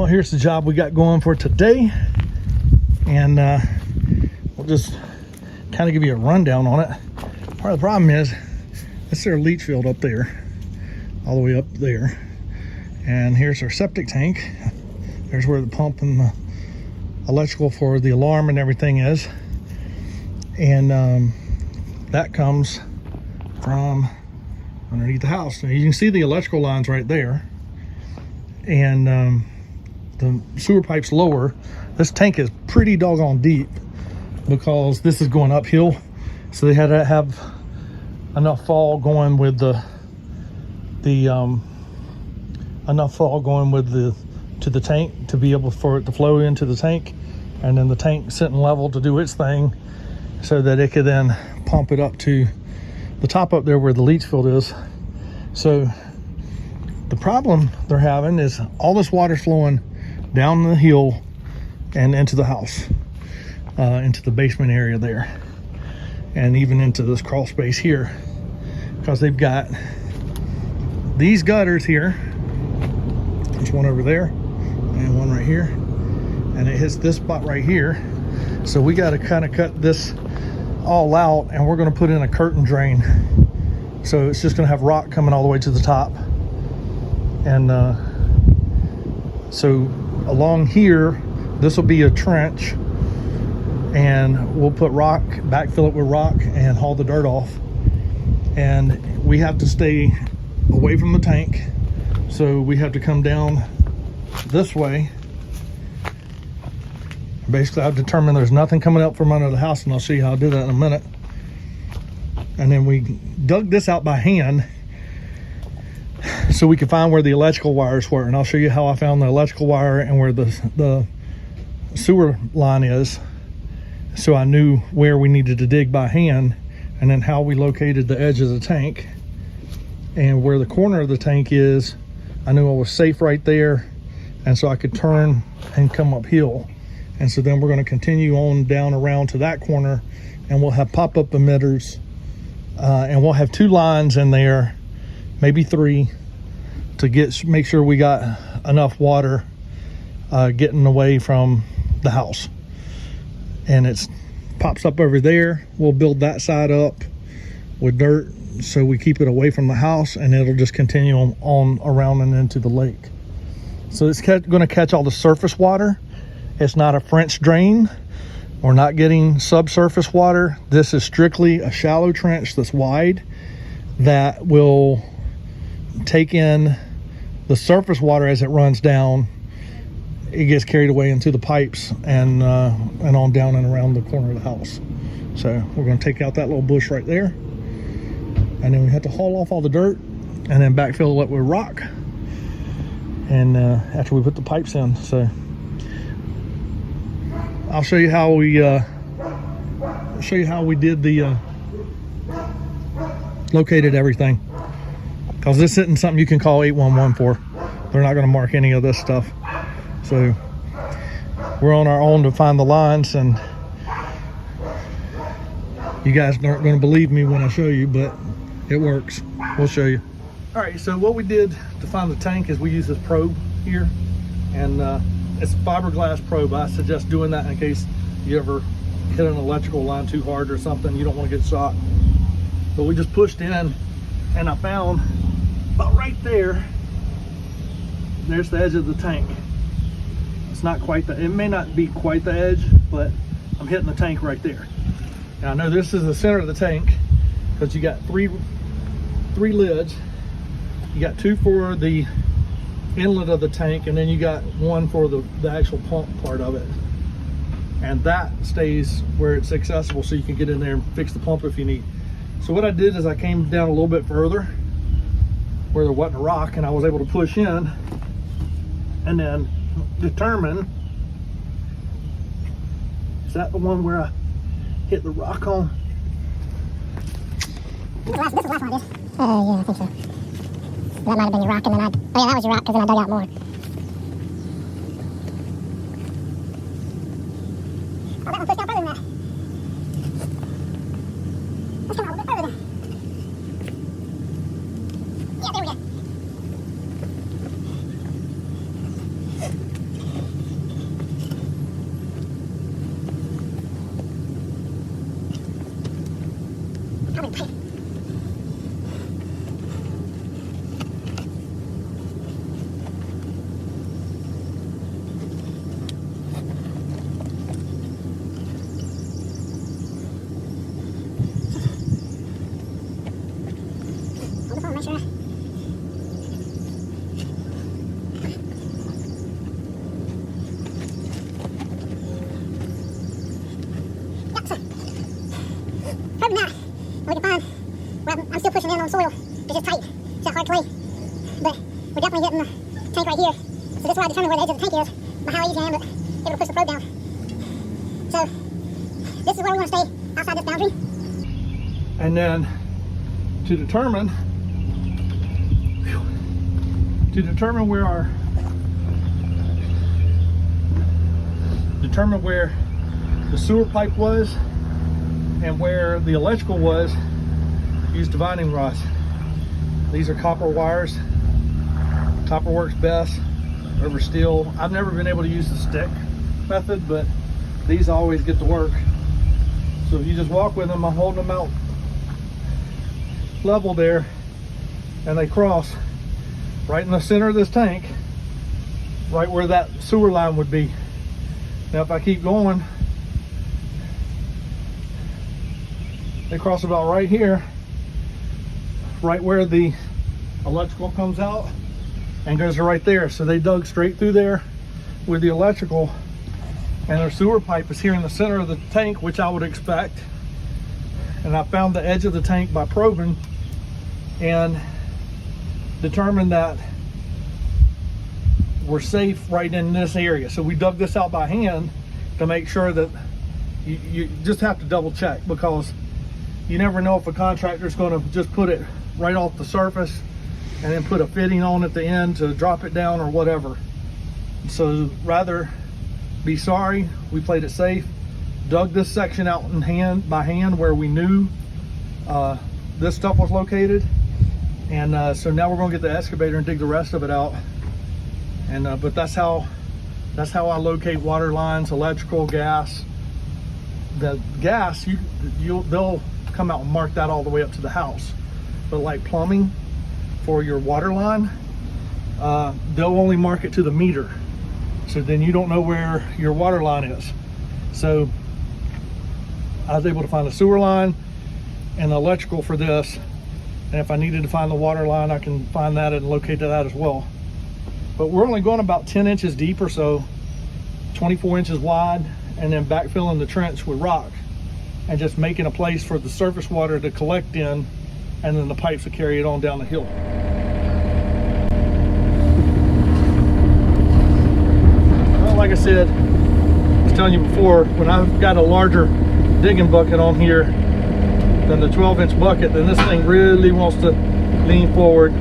Well, here's the job we got going for today, and we'll just kind of give you a rundown on it. Part of the problem is this is our leach field up there, all the way up there, and here's our septic tank. There's where the pump and the electrical for the alarm and everything is, and that comes from underneath the house. Now you can see the electrical lines right there, and the sewer pipe's lower. This tank is pretty doggone deep because this is going uphill, so they had to have enough fall going with to the tank to be able for it to flow into the tank, and then the tank sitting level to do its thing so that it could then pump it up to the top up there where the leach field is. So the problem they're having is all this water flowing down the hill and into the house, into the basement area there, and even into this crawl space here, because they've got these gutters here. There's one over there and one right here, and it hits this spot right here. So we got to kind of cut this all out, and we're going to put in a curtain drain, so it's just going to have rock coming all the way to the top. And so along here, this will be a trench, and we'll put rock, backfill it with rock, and haul the dirt off. And we have to stay away from the tank, so we have to come down this way. Basically, I've determined there's nothing coming up from under the house, and I'll show you how I did that in a minute. And then we dug this out by hand so we could find where the electrical wires were, and I'll show you how I found the electrical wire and where the sewer line is, so I knew where we needed to dig by hand, and then how we located the edge of the tank, and where the corner of the tank is. I knew I was safe right there, and so I could turn and come uphill. And so then we're going to continue on down around to that corner, and we'll have pop-up emitters, and we'll have 2 lines in there, maybe 3, to make sure we got enough water getting away from the house. And it pops up over there. We'll build that side up with dirt so we keep it away from the house, and it'll just continue on around and into the lake. So it's going to catch all the surface water. It's not a French drain. We're not getting subsurface water. This is strictly a shallow trench that's wide that will take in the surface water as it runs down. It gets carried away into the pipes and on down and around the corner of the house. So we're going to take out that little bush right there, and then we have to haul off all the dirt and then backfill it with rock, and after we put the pipes in. So I'll show you how we did the located everything, because this isn't something you can call 811 for. They're not going to mark any of this stuff. So we're on our own to find the lines, and you guys aren't going to believe me when I show you, but it works. We'll show you. All right, so what we did to find the tank is we use this probe here, and it's a fiberglass probe. I suggest doing that in case you ever hit an electrical line too hard or something. You don't want to get shocked. But we just pushed in, and I found about right there, there's the edge of the tank. It's not quite it may not be quite the edge, but I'm hitting the tank right there. Now I know this is the center of the tank because you got three lids. You got 2 for the inlet of the tank, and then you got 1 for the actual pump part of it. And that stays where it's accessible, so you can get in there and fix the pump if you need. So what I did is I came down a little bit further where there wasn't a rock, and I was able to push in and then determine, is that the one where I hit the rock on? This is the last one I did. Yeah, I think so. That might have been your rock, and then oh yeah, that was your rock, because then I dug out more. Oh, that one pushed out further than that. Let's come out a little bit further then. Yeah, there we go. we can find. Well, I'm still pushing in on soil. It's just tight. It's that hard clay. But we're definitely hitting the tank right here. So this is why I determined where the edge of the tank is, by how easy I am able to push the probe down. So this is where we want to stay, outside this boundary. And then to determine where the sewer pipe was and where the electrical was, use divining rods. These are copper wires. Copper works best over steel. I've never been able to use the stick method, but these always get to work. So if you just walk with them, I'm holding them out level there, and they cross right in the center of this tank, right where that sewer line would be. Now if I keep going, they cross about right here, right where the electrical comes out, and goes right there. So they dug straight through there with the electrical, and their sewer pipe is here in the center of the tank, which I would expect. And I found the edge of the tank by probing and determined that we're safe right in this area. So we dug this out by hand to make sure that you just have to double check, because you never know if a contractor is going to just put it right off the surface and then put a fitting on at the end to drop it down or whatever. So rather be sorry, we played it safe, dug this section out by hand where we knew this stuff was located, and so now we're going to get the excavator and dig the rest of it out. And but that's how I locate water lines, electrical, gas. The gas, they'll come out and mark that all the way up to the house. But like plumbing for your water line, they'll only mark it to the meter. So then you don't know where your water line is. So I was able to find the sewer line and the electrical for this. And if I needed to find the water line, I can find that and locate that as well. But we're only going about 10 inches deep or so, 24 inches wide, and then backfilling the trench with rock and just making a place for the surface water to collect in, and then the pipes will carry it on down the hill. Well, like I said, I was telling you before, when I've got a larger digging bucket on here than the 12-inch bucket, then this thing really wants to lean forward.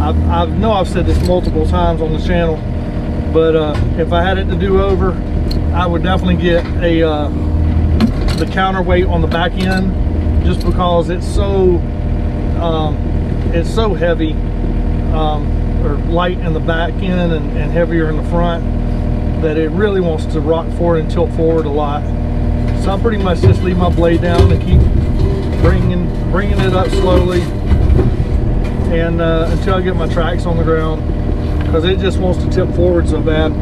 I know I've said this multiple times on the channel, but if I had it to do over, I would definitely get the counterweight on the back end, just because it's so heavy, or light in the back end and heavier in the front, that it really wants to rock forward and tilt forward a lot. So I pretty much just leave my blade down and keep bringing it up slowly, and until I get my tracks on the ground, because it just wants to tip forward so bad.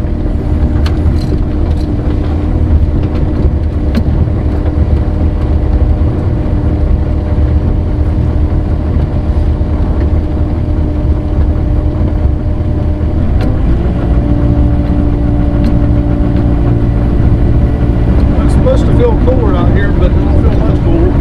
It's supposed to feel cooler out here, but it don't feel much cooler.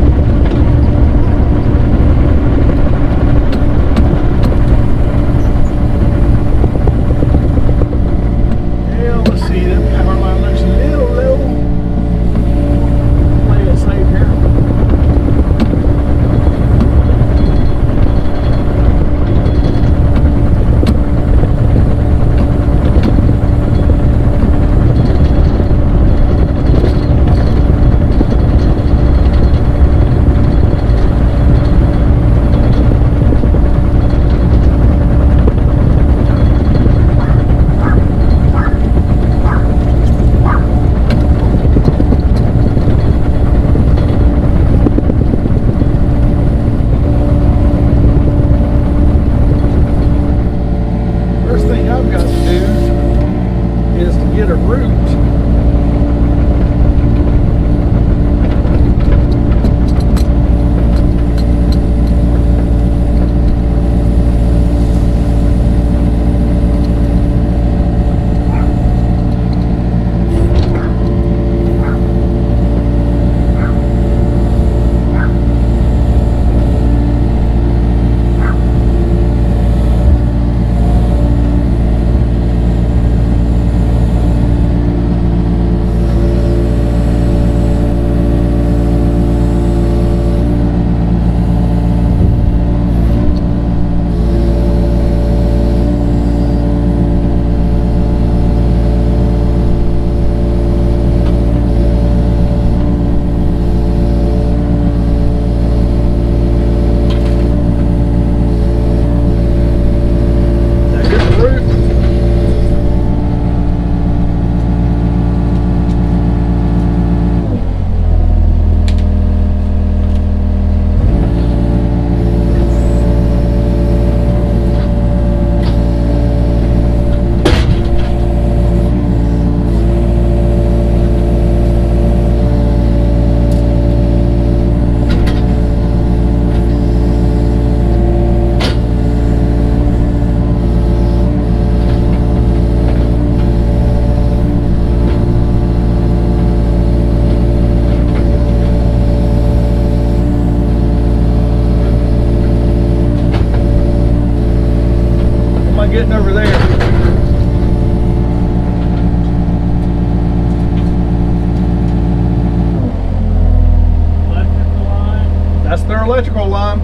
our electrical line.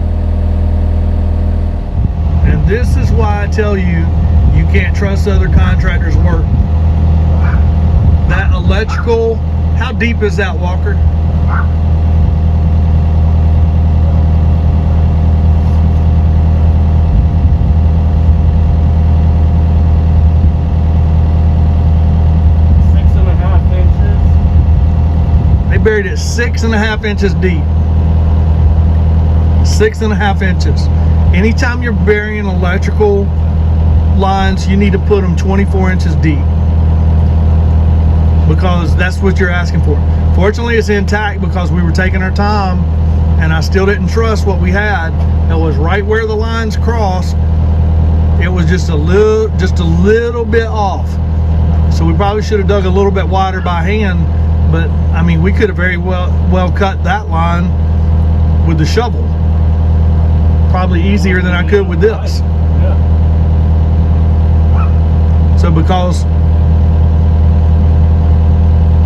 And this is why I tell you, you can't trust other contractors' work. That electrical, how deep is that, Walker? They buried it 6.5 inches deep. 6.5 inches. Anytime you're burying electrical lines, you need to put them 24 inches deep, because that's what you're asking for. Fortunately, it's intact because we were taking our time, and I still didn't trust what we had. It was right where the lines crossed. It was just a little bit off. So we probably should have dug a little bit wider by hand. But I mean, we could have very well cut that line with the shovel. Probably easier than I could with this. So because,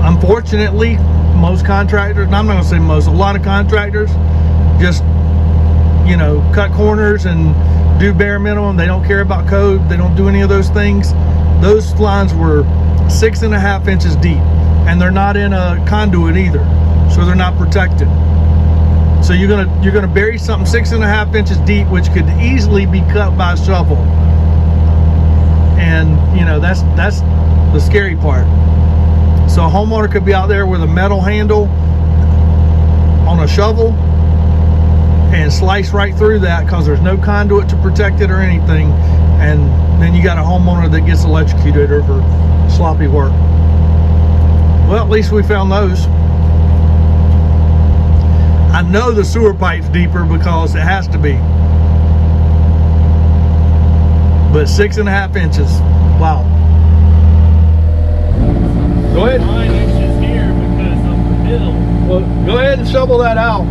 unfortunately, most contractors, and I'm not gonna say most, a lot of contractors just, you know, cut corners and do bare minimum. They don't care about code. They don't do any of those things. Those lines were 6.5 inches deep, and they're not in a conduit either, so they're not protected. So you're gonna bury something 6.5 inches deep, which could easily be cut by a shovel. And you know, that's the scary part. So a homeowner could be out there with a metal handle on a shovel and slice right through that because there's no conduit to protect it or anything, and then you got a homeowner that gets electrocuted over sloppy work. Well, at least we found those. I know the sewer pipe's deeper because it has to be. But 6.5 inches, wow. Go ahead. 9 inches here because of the middle. Well, go ahead and shovel that out.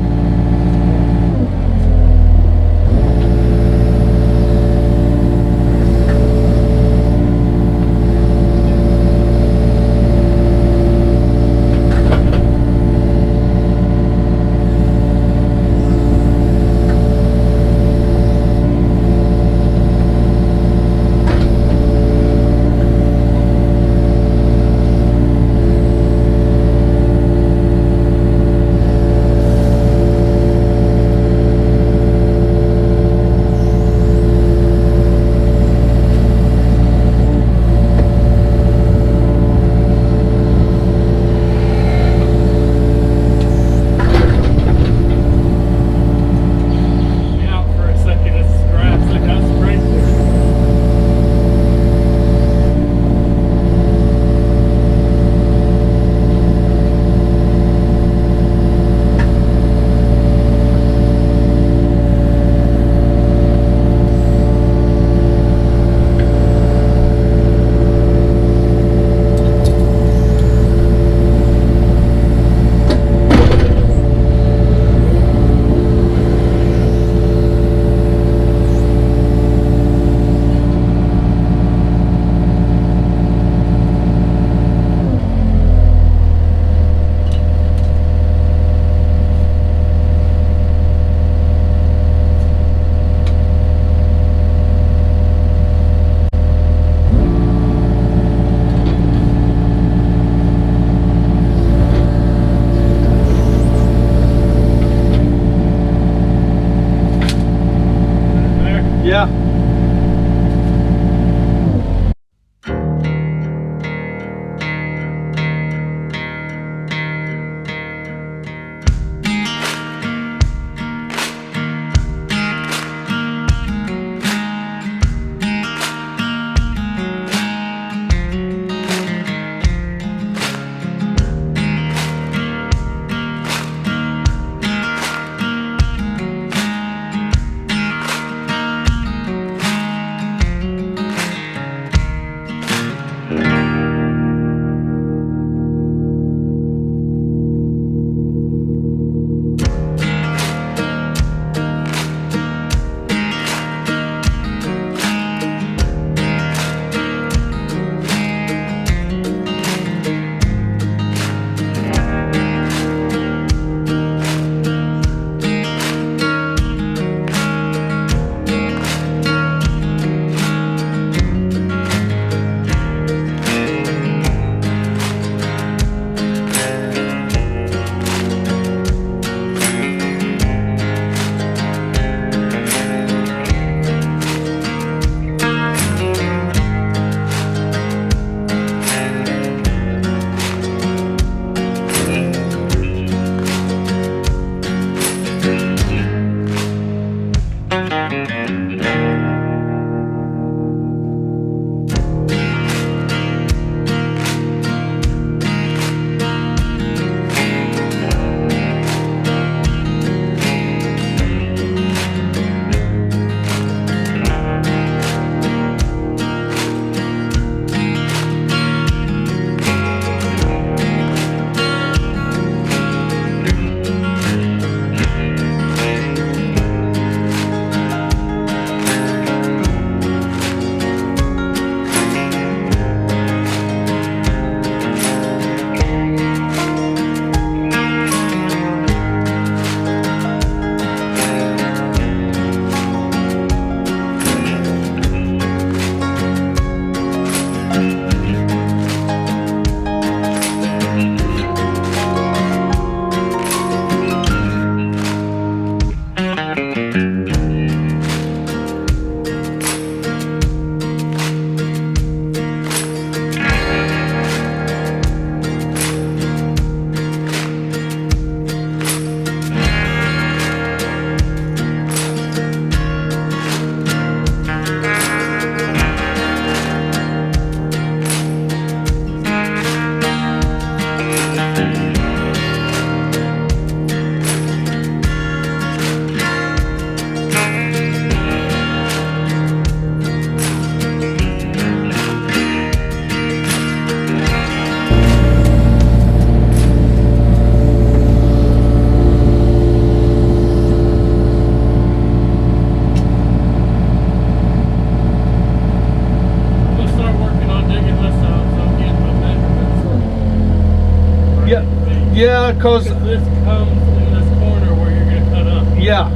Yeah, cause This comes in this corner where you're gonna cut up. yeah.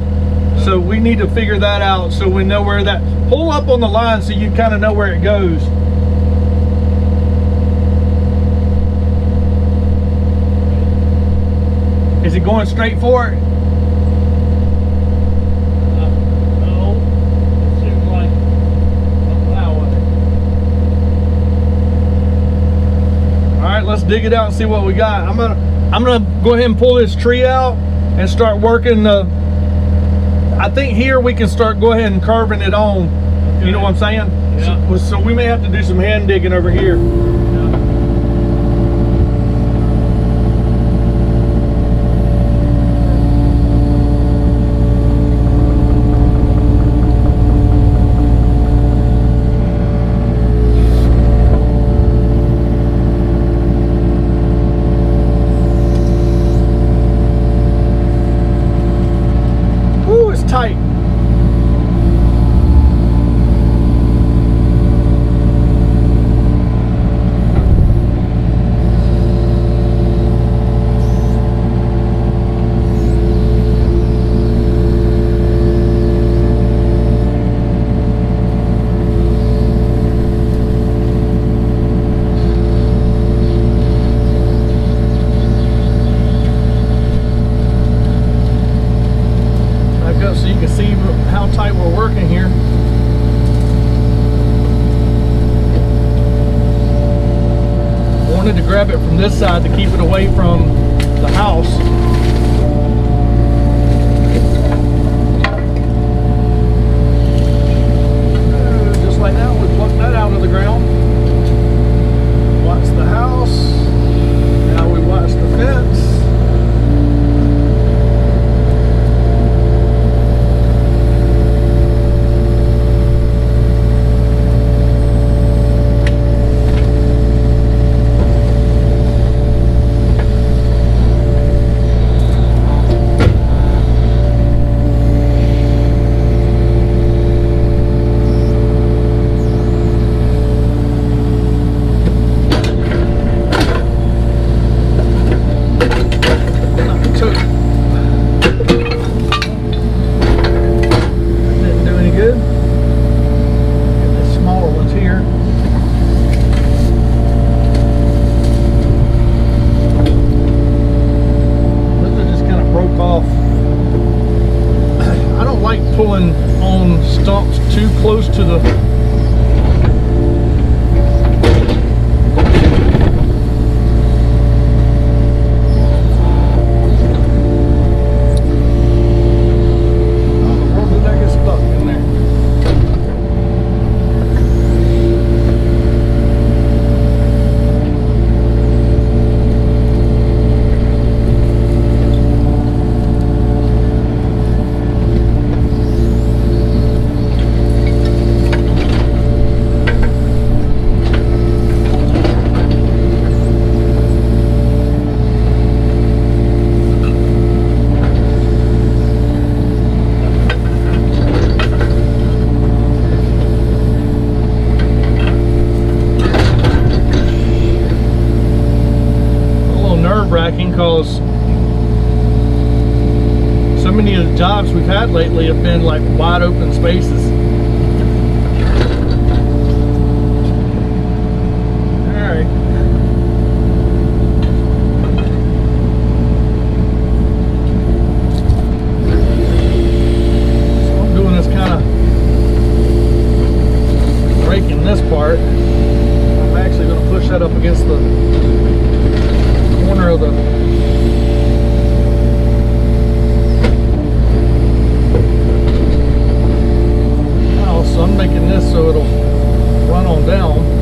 So we need to figure that out so we know where that. Pull up on the line so you kind of know where it goes. Is it going straight for it? No, it seems like that way. All right, let's dig it out and see what we got. I'm gonna go ahead and pull this tree out and start working. I think here we can start go ahead and carving it on. You know what I'm saying? Yeah. So we may have to do some hand digging over here. Ooh, it's tight. Back up so you can see how tight we're working here. Wanted to grab it from this side to keep it away from the house. Just like that, we plucked that out of the ground. Watch the house. Now we watch the fence. Didn't do any good. Get the smaller ones here. This one just kind of broke off. I don't like pulling on stumps too close to the Where did that get stuck in there? Nerve-wracking because so many of the jobs we've had lately have been like wide open spaces. All right. So I'm doing this kind of breaking this part. I'm actually going to push that up against the corner of the house. So I'm making this so it'll run on down.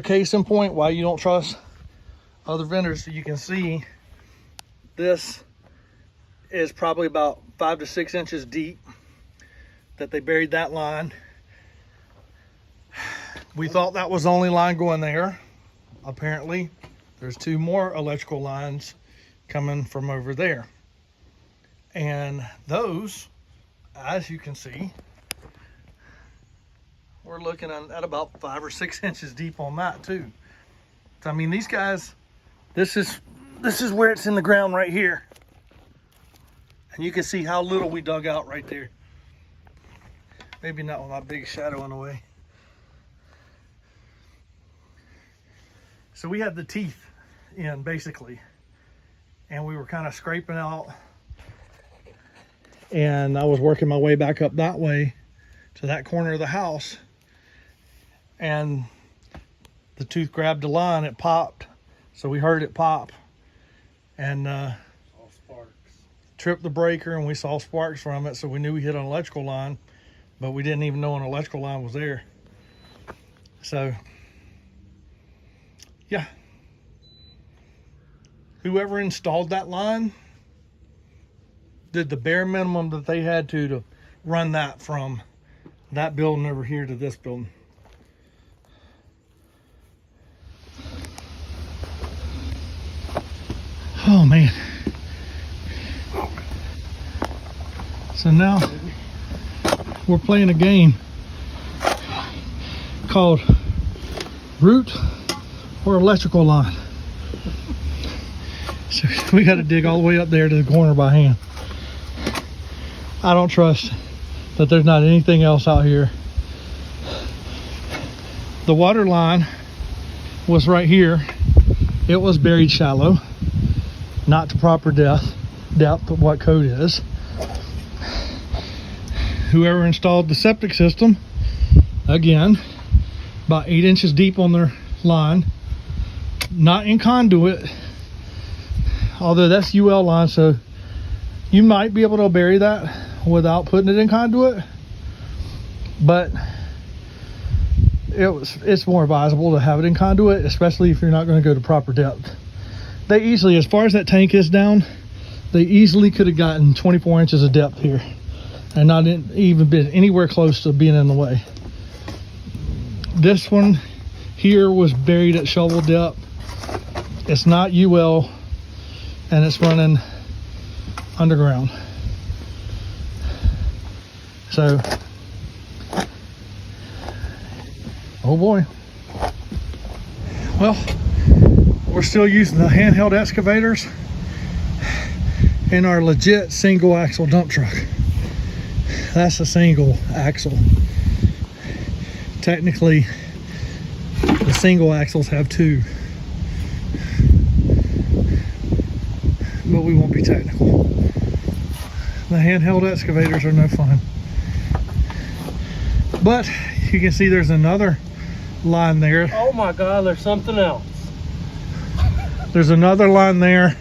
another case in point why you don't trust other vendors. So you can see this is probably about 5 to 6 inches deep that they buried that line. We thought that was the only line going there. Apparently there's 2 more electrical lines coming from over there, and those, as you can see, we're looking at about 5 or 6 inches deep on that too. So, I mean, these guys, this is where it's in the ground right here, and you can see how little we dug out right there. Maybe not with my big shadow in the way. So we had the teeth in basically, and we were kind of scraping out, and I was working my way back up that way to that corner of the house, and the tooth grabbed the line, it popped. So we heard it pop, and All sparks. tripped the breaker, and we saw sparks from it, so we knew we hit an electrical line, but we didn't even know an electrical line was there. So yeah, whoever installed that line did the bare minimum that they had to run that from that building over here to this building. Oh man. So now we're playing a game called Root or Electrical Line. So we got to dig all the way up there to the corner by hand. I don't trust that there's not anything else out here. The water line was right here. It was buried shallow, not to proper depth of what code is. Whoever installed the septic system, again, about 8 inches deep on their line, not in conduit, although that's UL line, so you might be able to bury that without putting it in conduit, but it's more advisable to have it in conduit, especially if you're not going to go to proper depth. They easily, as far as that tank is down, they easily could have gotten 24 inches of depth here and not even been anywhere close to being in the way. This one here was buried at shovel depth. It's not UL, and it's running underground. So, oh boy. Well, we're still using the handheld excavators in our legit single axle dump truck. That's a single axle. Technically, the single axles have 2, but we won't be technical. The handheld excavators are no fun. But you can see there's another line there. Oh my God, there's something else. There's another line there,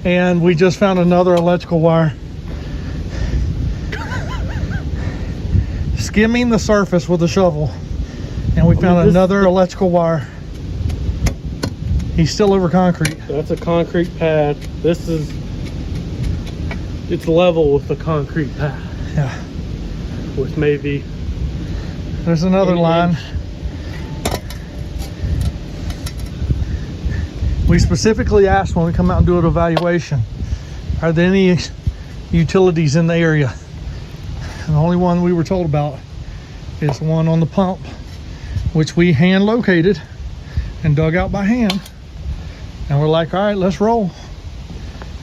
and we just found another electrical wire. Skimming the surface with a shovel, and we found another electrical wire. He's still over concrete. That's a concrete pad. It's level with the concrete pad. Yeah. With maybe There's another 8 line. inch. We specifically asked when we come out and do an evaluation, are there any utilities in the area? And the only one we were told about is the one on the pump, which we hand located and dug out by hand. And we're like, all right, let's roll.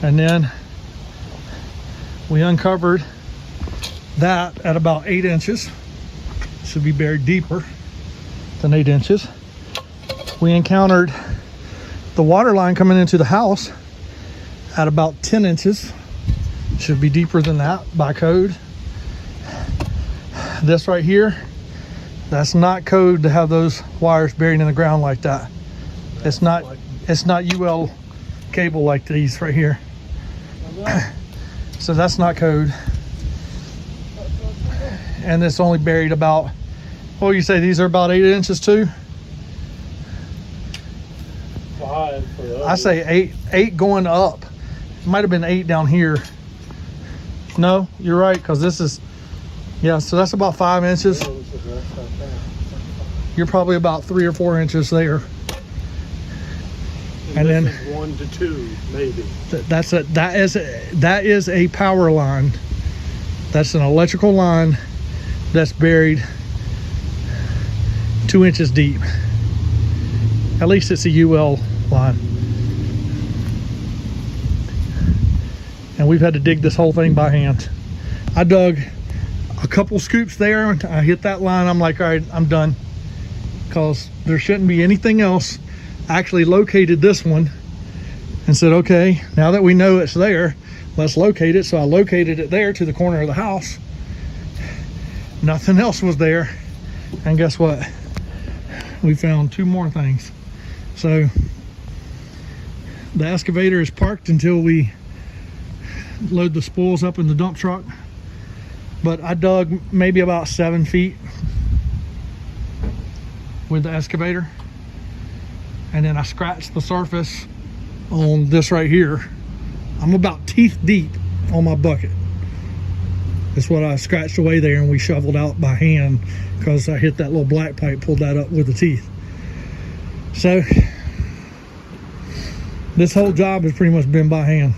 And then we uncovered that at about 8 inches. Should be buried deeper than 8 inches. We encountered the water line coming into the house at about 10 inches. Should be deeper than that by code. This right here, that's not code to have those wires buried in the ground like that. It's not UL cable like these right here. So that's not code. And it's only buried about, what do you say, these are about 8 inches too? 5 for the I say 8 going up. Might have been 8 down here. No, you're right, because this is, yeah, so that's about 5 inches. You're probably about 3 or 4 inches there. And this then is 1 to 2 maybe. that is a power line. That's an electrical line that's buried 2 inches deep. At least it's a UL line. And we've had to dig this whole thing by hand. I dug a couple scoops there. I hit that line. I'm like, all right, I'm done. Because there shouldn't be anything else. I actually located this one and said, okay, now that we know it's there, let's locate it. So I located it there to the corner of the house. Nothing else was there. And guess what? We found 2 more things. So the excavator is parked until we load the spoils up in the dump truck. But I dug maybe about 7 feet with the excavator. And then I scratched the surface on this right here. I'm about teeth deep on my bucket. That's what I scratched away there, and we shoveled out by hand because I hit that little black pipe, pulled that up with the teeth. So this whole job has pretty much been by hand.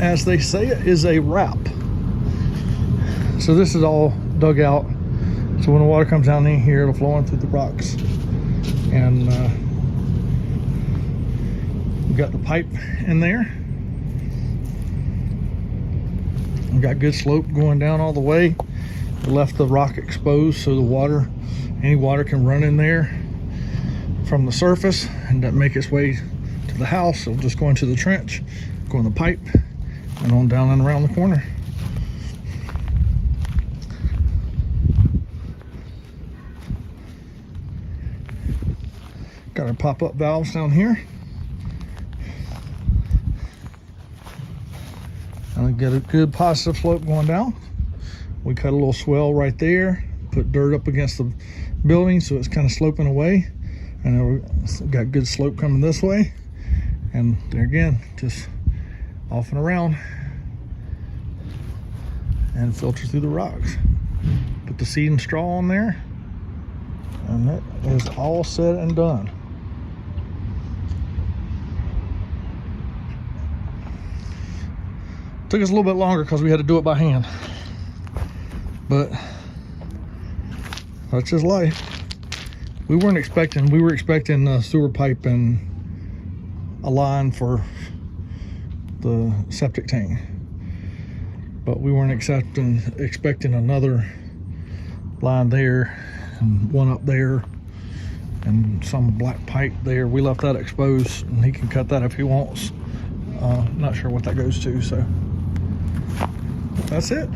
As they say, it is a wrap. So this is all dug out, so when the water comes down in here, it'll flow in through the rocks. And we got the pipe in there. We got good slope going down all the way. We left the rock exposed so the water, any water can run in there from the surface and doesn't make its way to the house. It'll just go into the trench, go in the pipe, and on down and around the corner. Got our pop-up valves down here. And get a good positive slope going down. We cut a little swell right there, put dirt up against the building so it's kind of sloping away. And it's got good slope coming this way. And there again, just off and around. And filter through the rocks. Put the seed and straw on there. And that is all said and done. Took us a little bit longer because we had to do it by hand. But that's just life. We were expecting a sewer pipe and a line for the septic tank. But we weren't expecting another line there and one up there and some black pipe there. We left that exposed and he can cut that if he wants. Not sure what that goes to, so that's it.